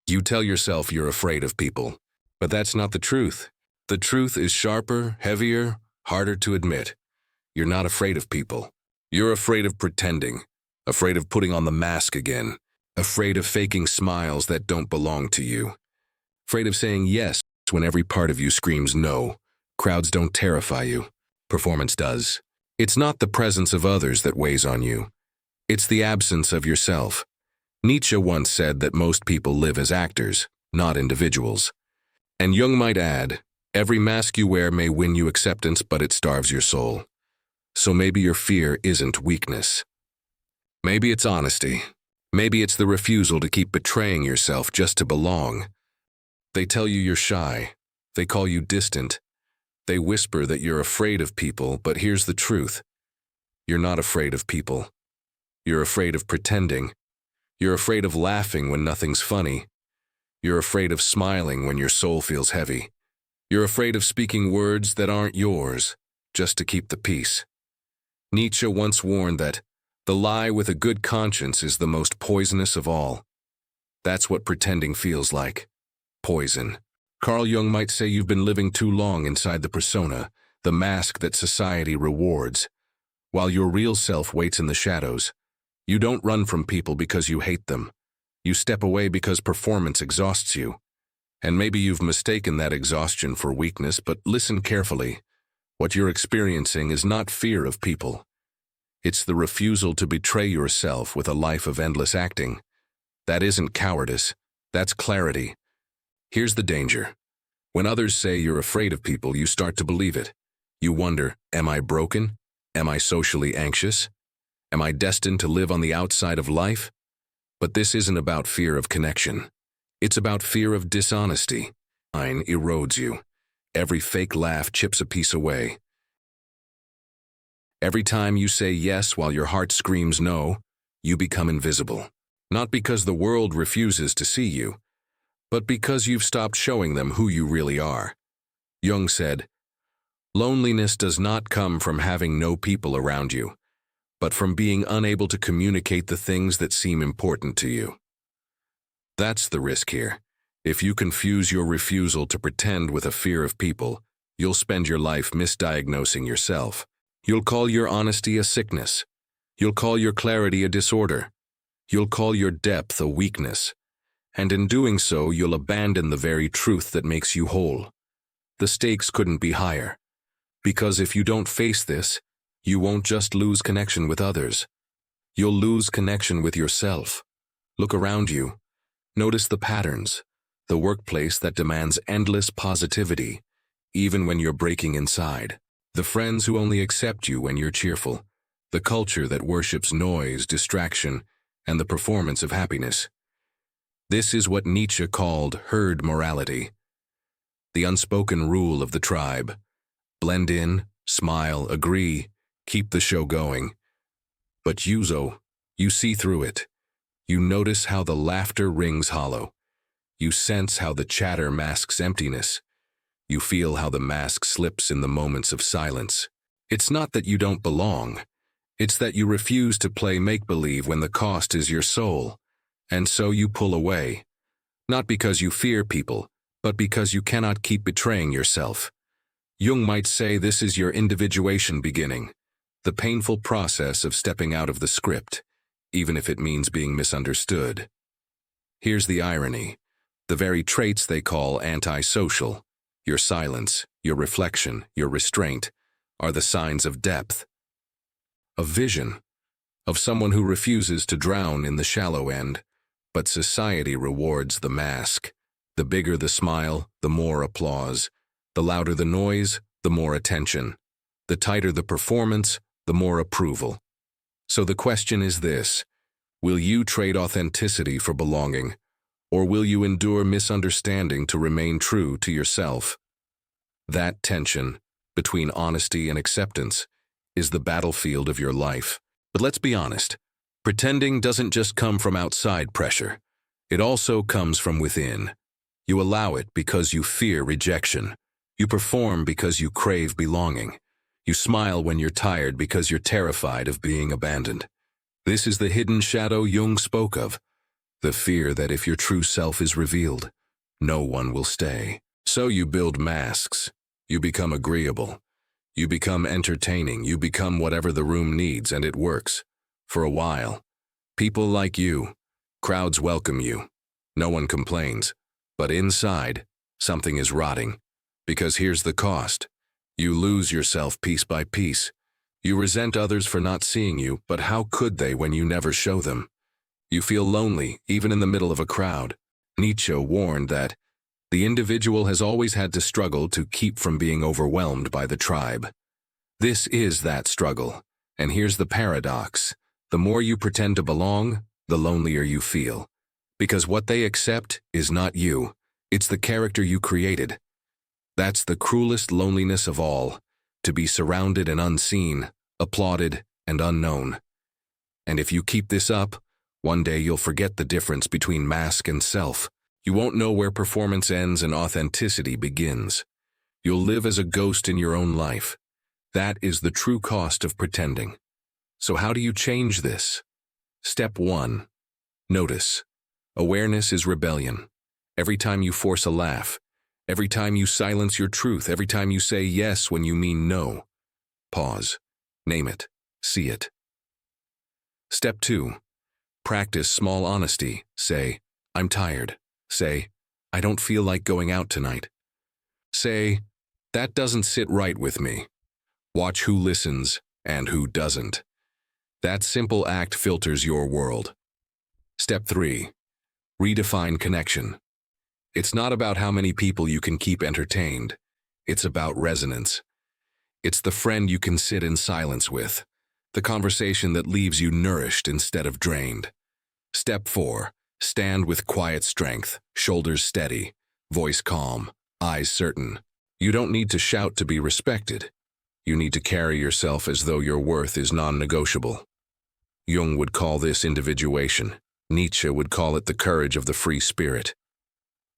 You tell yourself you're afraid of people, but that's not the truth. The truth is sharper, heavier, harder to admit. You're not afraid of people. You're afraid of pretending, afraid of putting on the mask again, afraid of faking smiles that don't belong to you, afraid of saying yes when every part of you screams no. Crowds don't terrify you. Performance does. It's not the presence of others that weighs on you. It's the absence of yourself. Nietzsche once said that most people live as actors, not individuals. And Jung might add, every mask you wear may win you acceptance, but it starves your soul. So maybe your fear isn't weakness. Maybe it's honesty. Maybe it's the refusal to keep betraying yourself just to belong. They tell you you're shy. They call you distant. They whisper that you're afraid of people, but here's the truth. You're not afraid of people. You're afraid of pretending. You're afraid of laughing when nothing's funny. You're afraid of smiling when your soul feels heavy. You're afraid of speaking words that aren't yours, just to keep the peace. Nietzsche once warned that the lie with a good conscience is the most poisonous of all. That's what pretending feels like. Poison. Carl Jung might say you've been living too long inside the persona, the mask that society rewards, while your real self waits in the shadows. You don't run from people because you hate them. You step away because performance exhausts you. And maybe you've mistaken that exhaustion for weakness, but listen carefully. What you're experiencing is not fear of people. It's the refusal to betray yourself with a life of endless acting. That isn't cowardice. That's clarity. Here's the danger. When others say you're afraid of people, you start to believe it. You wonder, am I broken? Am I socially anxious? Am I destined to live on the outside of life? But this isn't about fear of connection. It's about fear of dishonesty. Line erodes you. Every fake laugh chips a piece away. Every time you say yes while your heart screams no, you become invisible. Not because the world refuses to see you, but because you've stopped showing them who you really are. Jung said, loneliness does not come from having no people around you, but from being unable to communicate the things that seem important to you. That's the risk here. If you confuse your refusal to pretend with a fear of people, you'll spend your life misdiagnosing yourself. You'll call your honesty a sickness. You'll call your clarity a disorder. You'll call your depth a weakness. And in doing so, you'll abandon the very truth that makes you whole. The stakes couldn't be higher. Because if you don't face this, you won't just lose connection with others. You'll lose connection with yourself. Look around you. Notice the patterns. The workplace that demands endless positivity, even when you're breaking inside. The friends who only accept you when you're cheerful. The culture that worships noise, distraction, and the performance of happiness. This is what Nietzsche called herd morality. The unspoken rule of the tribe. Blend in, smile, agree, keep the show going. But Yuzo, you see through it. You notice how the laughter rings hollow. You sense how the chatter masks emptiness. You feel how the mask slips in the moments of silence. It's not that you don't belong. It's that you refuse to play make-believe when the cost is your soul. And so you pull away. Not because you fear people, but because you cannot keep betraying yourself. Jung might say this is your individuation beginning, the painful process of stepping out of the script, even if it means being misunderstood. Here's the irony. The very traits they call antisocial, your silence, your reflection, your restraint, are the signs of depth, of vision, of someone who refuses to drown in the shallow end. But society rewards the mask. The bigger the smile, the more applause. The louder the noise, the more attention. The tighter the performance, the more approval. So the question is this: will you trade authenticity for belonging? Or will you endure misunderstanding to remain true to yourself? That tension, between honesty and acceptance, is the battlefield of your life. But let's be honest. Pretending doesn't just come from outside pressure. It also comes from within. You allow it because you fear rejection. You perform because you crave belonging. You smile when you're tired because you're terrified of being abandoned. This is the hidden shadow Jung spoke of. The fear that if your true self is revealed, no one will stay. So you build masks. You become agreeable. You become entertaining. You become whatever the room needs, and it works. For a while. People like you. Crowds welcome you. No one complains. But inside, something is rotting. Because here's the cost. You lose yourself piece by piece. You resent others for not seeing you, but how could they when you never show them? You feel lonely, even in the middle of a crowd. Nietzsche warned that the individual has always had to struggle to keep from being overwhelmed by the tribe. This is that struggle. And here's the paradox. The more you pretend to belong, the lonelier you feel. Because what they accept is not you. It's the character you created. That's the cruelest loneliness of all, to be surrounded and unseen, applauded and unknown. And if you keep this up, one day you'll forget the difference between mask and self. You won't know where performance ends and authenticity begins. You'll live as a ghost in your own life. That is the true cost of pretending. So how do you change this? Step 1. Notice. Awareness is rebellion. Every time you force a laugh, every time you silence your truth, every time you say yes when you mean no. Pause. Name it. See it. Step 2. Practice small honesty. Say, I'm tired. Say, I don't feel like going out tonight. Say, that doesn't sit right with me. Watch who listens and who doesn't. That simple act filters your world. Step 3. Redefine connection. It's not about how many people you can keep entertained. It's about resonance. It's the friend you can sit in silence with. The conversation that leaves you nourished instead of drained. Step 4. Stand with quiet strength, shoulders steady, voice calm, eyes certain. You don't need to shout to be respected. You need to carry yourself as though your worth is non-negotiable. Jung would call this individuation. Nietzsche would call it the courage of the free spirit.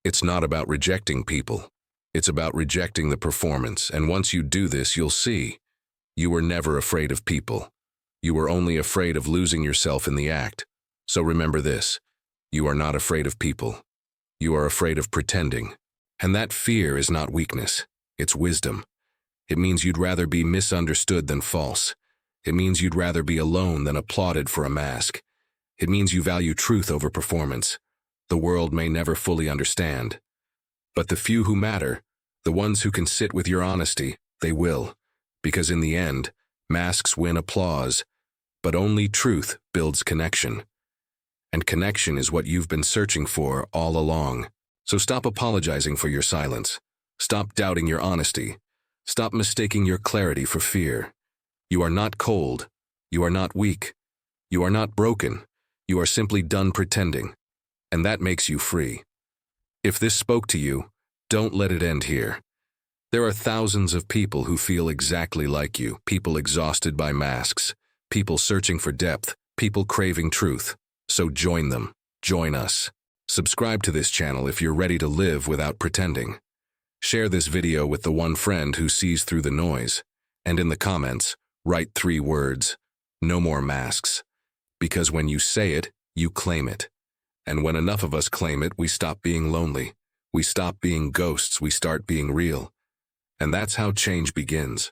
It's not about rejecting people. It's about rejecting the performance, and once you do this, you'll see. You were never afraid of people. You were only afraid of losing yourself in the act. So remember this. You are not afraid of people. You are afraid of pretending. And that fear is not weakness. It's wisdom. It means you'd rather be misunderstood than false. It means you'd rather be alone than applauded for a mask. It means you value truth over performance. The world may never fully understand. But the few who matter, the ones who can sit with your honesty, they will. Because in the end, masks win applause. But only truth builds connection. And connection is what you've been searching for all along. So stop apologizing for your silence. Stop doubting your honesty. Stop mistaking your clarity for fear. You are not cold. You are not weak. You are not broken. You are simply done pretending. And that makes you free. If this spoke to you, don't let it end here. There are thousands of people who feel exactly like you, people exhausted by masks, people searching for depth, people craving truth. So join them. Join us. Subscribe to this channel if you're ready to live without pretending. Share this video with the one friend who sees through the noise. And in the comments, write 3 words. No more masks. Because when you say it, you claim it. And when enough of us claim it, we stop being lonely. We stop being ghosts, we start being real. And that's how change begins.